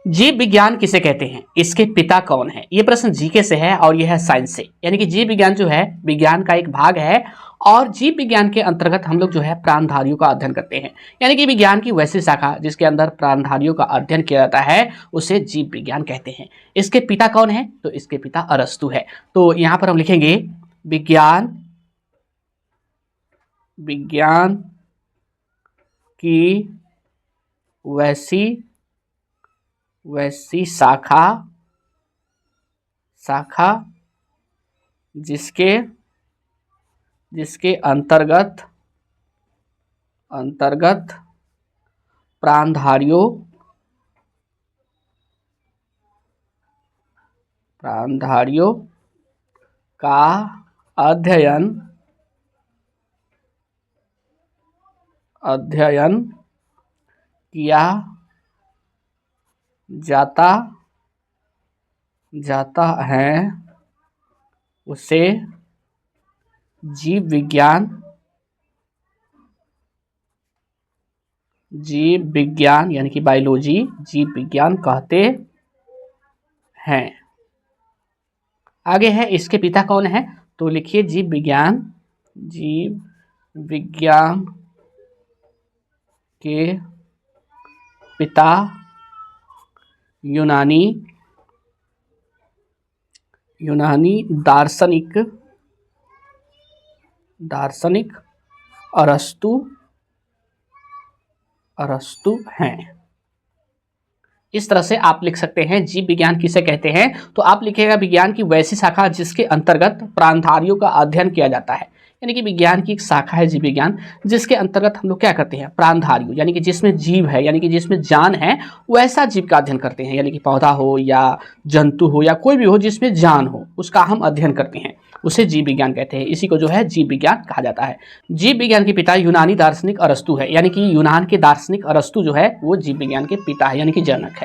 जीव विज्ञान किसे कहते हैं, इसके पिता कौन है। ये प्रश्न जीके से है और यह है साइंस से। यानी कि जीव विज्ञान जो है विज्ञान का एक भाग है और जीव विज्ञान के अंतर्गत हम लोग जो है प्राणधारियों का अध्ययन करते हैं। यानी कि विज्ञान की वैसी शाखा जिसके अंदर प्राणधारियों का अध्ययन किया जाता है उसे जीव विज्ञान कहते हैं। इसके पिता कौन है, तो इसके पिता अरस्तु है। तो यहाँ पर हम लिखेंगे विज्ञान की वैसी शाखा जिसके अंतर्गत प्राणधारियों का अध्ययन किया जाता है उसे जीव विज्ञान यानी कि बायोलॉजी जीव विज्ञान कहते हैं। आगे है इसके पिता कौन है, तो लिखिए जीव विज्ञान के पिता यूनानी दार्शनिक अरस्तु हैं। इस तरह से आप लिख सकते हैं जीव विज्ञान किसे कहते हैं, तो आप लिखिएगा विज्ञान की वैसी शाखा जिसके अंतर्गत प्राणधारियों का अध्ययन किया जाता है। यानी कि विज्ञान की एक शाखा है जीव विज्ञान जिसके अंतर्गत हम लोग क्या करते हैं, प्राणधारियों यानी कि जिसमें जीव है यानी कि जिसमें जान है वैसा जीव का अध्ययन करते हैं। यानी कि पौधा हो या जंतु हो या कोई भी हो जिसमें जान हो उसका हम अध्ययन करते हैं, उसे जीव विज्ञान कहते हैं। इसी को जो है जीव विज्ञान कहा जाता है। जीव विज्ञान के पिता यूनानी दार्शनिक अरस्तु है। यानी कि यूनान के दार्शनिक अरस्तु जो है वो जीव विज्ञान के पिता है यानी कि जनक है।